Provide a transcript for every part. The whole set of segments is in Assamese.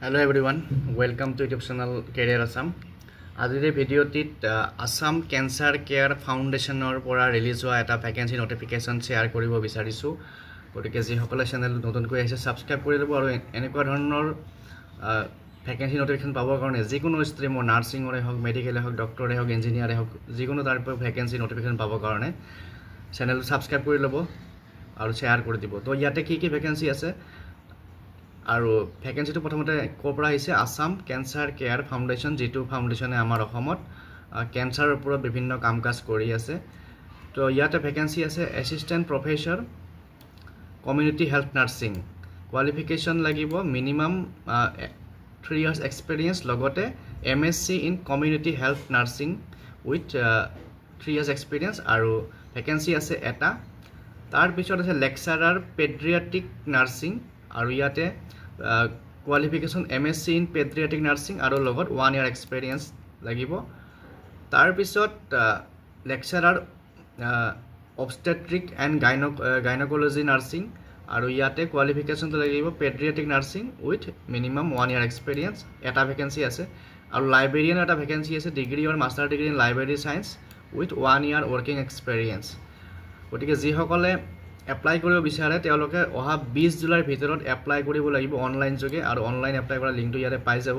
Hello everyone, welcome to YouTube channel Career Assam. আজিৰ ভিডিঅ'টিত আসাম ক্যান্সাৰ কেয়াৰ ফাউণ্ডেশ্যনৰ পৰা ৰিলিজ হোৱা এটা ভ্যাকেন্সি নোটিফিকেশন শেয়াৰ কৰিব বিচাৰিছো। গতিকে যিসকলে চেনেল নতুনকৈ আহিছে সাবস্ক্ৰাইব কৰি ল'ব আৰু এনেকুৱা ধৰণৰ ভ্যাকেন্সি নোটিফিকেশন পাবৰ কাৰণে যিকোনো ষ্ট্ৰীমৰ নাৰ্ছিংৰে হওক মেডিকেলে হওক ডক্টৰে হওক ইঞ্জিনিয়াৰে হওক যিকোনো তাৰ পৰা ভ্যাকেন্সি নোটিফিকেশন পাবৰ কাৰণে চেনেল সাবস্ক্ৰাইব কৰি ল'ব আৰু শেয়াৰ কৰি দিব। তো ইয়াতে কি কি ভ্যাকেন্সি আছে আৰু ভ্যাকেন্সিটো প্ৰথমতে কোপৰা আহিছে আসাম ক্যান্সাৰ কেয়াৰ ফাউণ্ডেশ্যন, যেটো ফাউণ্ডেশ্যনে আমাৰ অসমত ক্যান্সাৰৰ ওপৰত বিভিন্ন কাম-কাজ কৰি আছে। তো ইয়াতে ভ্যাকেন্সি আছে assistant professor community health nursing, qualification লাগিব মিনিমাম 3 ইয়াৰ্স এক্সপেৰিয়েন্স, লগতে MSc in community health nursing with 3 years experience. আৰু ভ্যাকেন্সি আছে এটা। তাৰ পিছত আছে লেকচাৰাৰ পেডিয়াট্ৰিক নাৰ্ছিং, আৰু ইয়াতে qualification MSc in paediatric nursing আৰু লগত 1 ইয়াৰ এক্সপেৰিয়েন্স লাগিব। তাৰ পিছত lecturer obstetric and gynaecology nursing, আৰু ইয়াতে কোৱালিফিকেশনটো লাগিব paediatric nursing with minimum 1 year experience, এটা ভ্যাকেন্সি আছে। আৰু লাইব্ৰেৰিয়ান এটা ভ্যাকেন্সি আছে degree or master degree in library science with 1 year working experience. গতিকে যিসকলে এপ্লাই কৰিব বিচাৰে তেওঁলোকে অহা 20 জুলাইৰ ভিতৰত এপ্লাই কৰিব লাগিব অনলাইন যোগে, আৰু অনলাইন এপ্লাই কৰা লিংকটো ইয়াতে পাই যাব।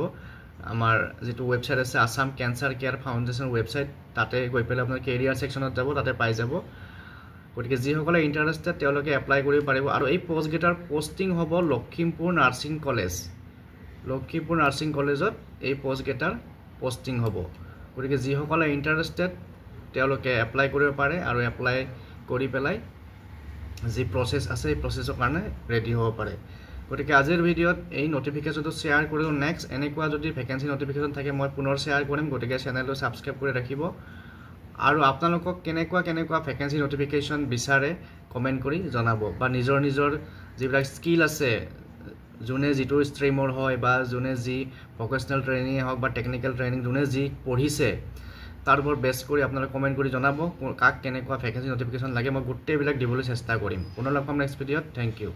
আমাৰ যেটো ওয়েবসাইট আছে Assam cancer care foundation website, তাতে গৈ পেলাই আপোনাৰ কেৰিয়াৰ সেকশনত যাব, তাতে পাই যাব। গতিকে যিসকলে ইন্টাৰেস্টেড তেওঁলোকে এপ্লাই কৰিব পাৰিব। আৰু এই পোষ্ট গেটাৰ পোষ্টিং হ'ব Lakhimpur nursing college, Lakhimpur nursing কলেজত এই পোষ্ট গেটাৰ পোষ্টিং হ'ব। গতিকে যিসকলে ইন্টাৰেস্টেড তেওঁলোকে এপ্লাই কৰিব পাৰে, আৰু এপ্লাই কৰি পেলাই যি প্ৰসেস আছে এই প্ৰসেসৰ কাৰণে ৰেডি হ'ব পাৰে। গতিকে আজিৰ ভিডিঅ'ত এই নোটিফিকেশনটো শেয়াৰ কৰিলো। নেক্সট এনেকুৱা যদি ভ্যাকেন্সি নোটিফিকেশন থাকে মই পুনৰ শেয়াৰ কৰিম। গতিকে চেনেলটো সাবস্ক্ৰাইব কৰি ৰাখিব, আৰু আপোনালোকক কেনেকুৱা ভ্যাকেন্সি নোটিফিকেশন বিচাৰে কমেন্ট কৰি জনাব, বা নিজৰ যিবিলাক স্কিল আছে যোনে যিটো ষ্ট্ৰীমৰ হয় বা যোনে যি ভোকেশনাল ট্ৰেইনিং হওক বা টেকনিক্যাল ট্ৰেইনিং যোনে যি পঢ়িছে তাৰ ওপৰত বেছ কৰি আপোনালোকে কমেন্ট কৰি জনাব কাক কেনেকুৱা ভ্যাকেন্সি নোটিফিকেশন লাগে। মই গোটেইবিলাক দিবলৈ চেষ্টা কৰিম। পুনৰ লগ পাম নেক্সট ভিডিঅ'ত। Thank U.